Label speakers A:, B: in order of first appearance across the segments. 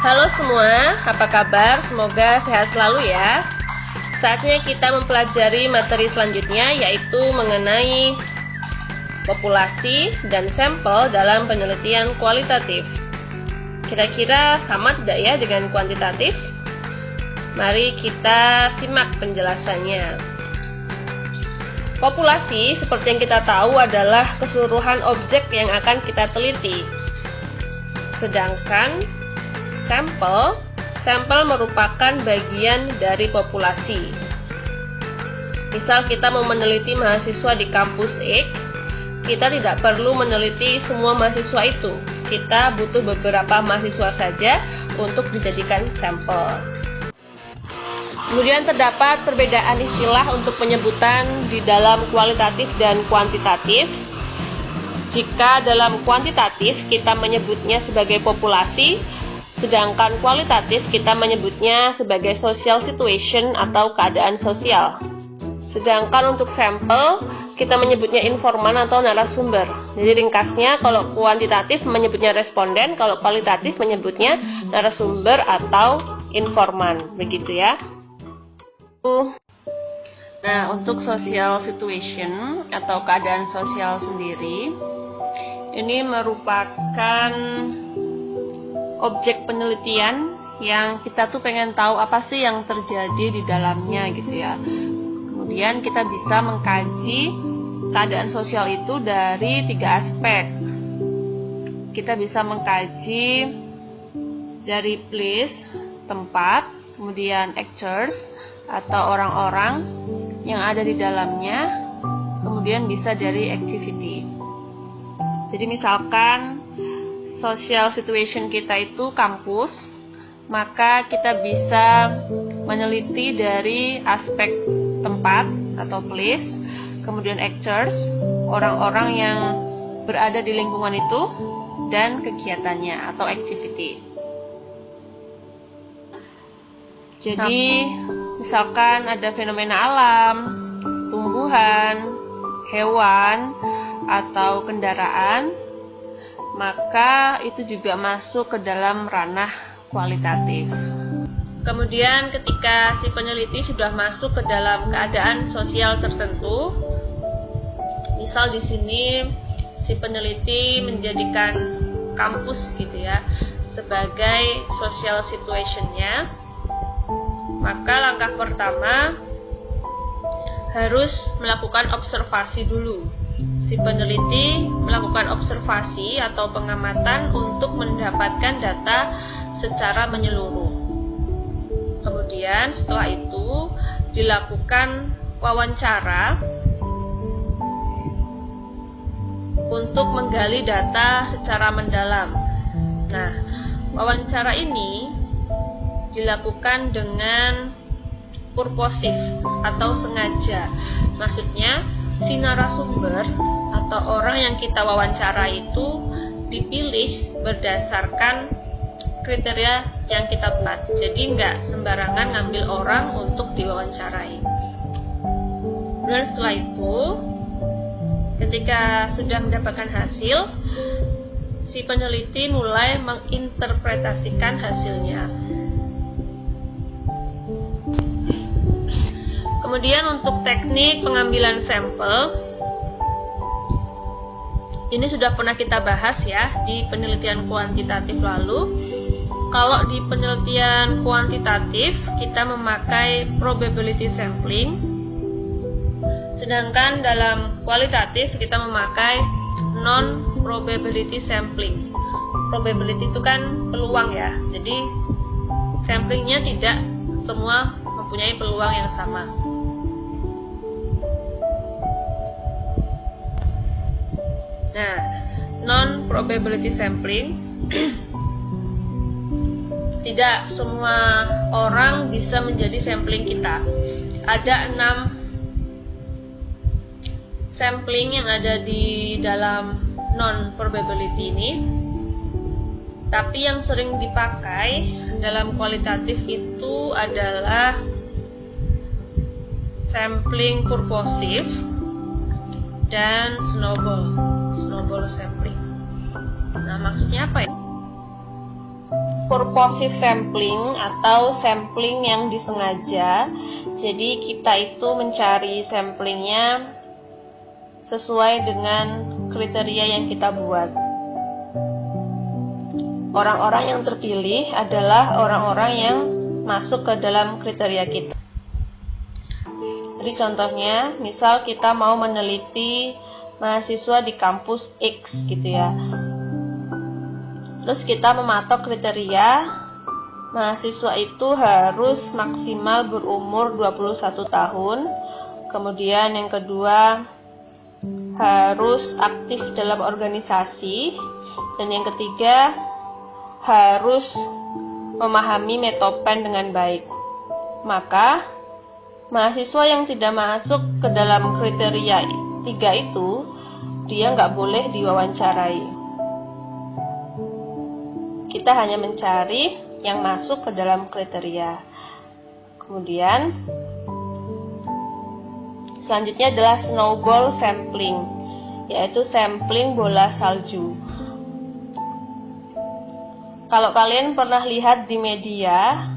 A: Halo semua, apa kabar? Semoga sehat selalu ya. Saatnya kita mempelajari materi selanjutnya, yaitu mengenai populasi dan sampel dalam penelitian kualitatif. Kira-kira sama tidak ya dengan kuantitatif? Mari kita simak penjelasannya. Populasi, seperti yang kita tahu, adalah keseluruhan objek yang akan kita teliti. Sedangkan sampel merupakan bagian dari populasi. Misal kita mau meneliti mahasiswa di kampus X, kita tidak perlu meneliti semua mahasiswa itu. Kita butuh beberapa mahasiswa saja untuk dijadikan sampel. Kemudian terdapat perbedaan istilah untuk penyebutan di dalam kualitatif dan kuantitatif. Jika dalam kuantitatif kita menyebutnya sebagai populasi, sedangkan kualitatif kita menyebutnya sebagai social situation atau keadaan sosial. Sedangkan untuk sampel kita menyebutnya informan atau narasumber. Jadi ringkasnya, kalau kuantitatif menyebutnya responden, kalau kualitatif menyebutnya narasumber atau informan. Begitu ya. Nah, untuk social situation atau keadaan sosial sendiri, ini merupakan objek penelitian yang kita tuh pengen tahu apa sih yang terjadi di dalamnya gitu ya. Kemudian kita bisa mengkaji keadaan sosial itu dari 3 aspek. Kita bisa mengkaji dari place, tempat, kemudian actors atau orang-orang yang ada di dalamnya, kemudian bisa dari activity. Jadi misalkan social situation kita itu kampus, maka kita bisa meneliti dari aspek tempat atau place, kemudian actors, orang-orang yang berada di lingkungan itu, dan kegiatannya atau activity. Jadi misalkan ada fenomena alam, tumbuhan, hewan, atau kendaraan, maka itu juga masuk ke dalam ranah kualitatif. Kemudian ketika si peneliti sudah masuk ke dalam keadaan sosial tertentu, misal di sini si peneliti menjadikan kampus gitu ya sebagai social situation-nya, maka langkah pertama harus melakukan observasi dulu. Si peneliti melakukan observasi atau pengamatan untuk mendapatkan data secara menyeluruh. Kemudian setelah itu dilakukan wawancara untuk menggali data secara mendalam. Nah, wawancara ini dilakukan dengan purposif atau sengaja. Maksudnya si narasumber atau orang yang kita wawancara itu dipilih berdasarkan kriteria yang kita buat. Jadi nggak sembarangan ngambil orang untuk diwawancarai. Dan setelah itu, ketika sudah mendapatkan hasil, si peneliti mulai menginterpretasikan hasilnya. Kemudian untuk teknik pengambilan sampel, ini sudah pernah kita bahas ya di penelitian kuantitatif lalu. Kalau di penelitian kuantitatif kita memakai probability sampling, sedangkan dalam kualitatif kita memakai non-probability sampling. Probability itu kan peluang ya, jadi samplingnya tidak semua mempunyai peluang yang sama. Nah, non-probability sampling, tidak semua orang bisa menjadi sampling kita. Ada 6 sampling yang ada di dalam non-probability ini, tapi yang sering dipakai dalam kualitatif itu adalah sampling purposive dan snowball sampling. Nah, maksudnya apa ya? purposive sampling atau sampling yang disengaja. Jadi kita itu mencari samplingnya sesuai dengan kriteria yang kita buat. Orang-orang yang terpilih adalah orang-orang yang masuk ke dalam kriteria kita. Jadi contohnya, misal kita mau meneliti mahasiswa di kampus X gitu ya. Terus kita mematok kriteria mahasiswa itu harus maksimal berumur 21 tahun. Kemudian yang kedua, harus aktif dalam organisasi. Dan yang ketiga, harus memahami Metopen dengan baik. Maka mahasiswa yang tidak masuk ke dalam kriteria 3 itu, dia nggak boleh diwawancarai. Kita hanya mencari yang masuk ke dalam kriteria. Kemudian selanjutnya adalah snowball sampling, yaitu sampling bola salju. Kalau kalian pernah lihat di media,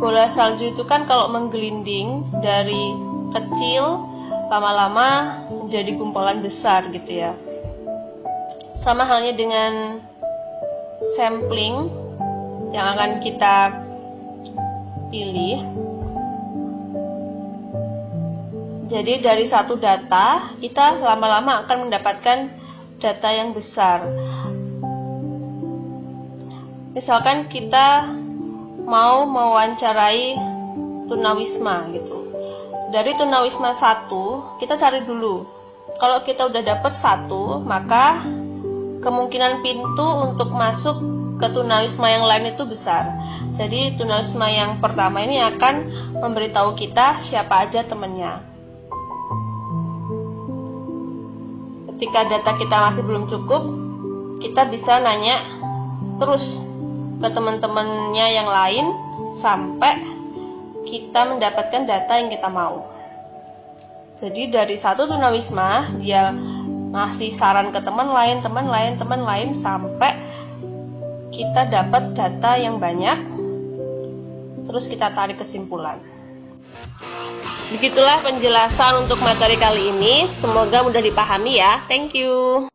A: bola salju itu kan kalau menggelinding dari kecil lama-lama menjadi gumpalan besar gitu ya. Sama halnya dengan sampling yang akan kita pilih. Jadi dari satu data kita lama-lama akan mendapatkan data yang besar. Misalkan kita mau mewawancarai tunawisma gitu. Dari tunawisma 1 kita cari dulu. Kalau kita udah dapat 1, maka kemungkinan pintu untuk masuk ke tunawisma yang lain itu besar. Jadi tunawisma yang pertama ini akan memberitahu kita siapa aja temennya. Ketika data kita masih belum cukup, kita bisa nanya terus ke teman-temannya yang lain sampai kita mendapatkan data yang kita mau. Jadi dari satu tunawisma dia ngasih saran ke teman lain sampai kita dapat data yang banyak, terus kita tarik kesimpulan. Begitulah penjelasan untuk materi kali ini. Semoga mudah dipahami ya. Thank you.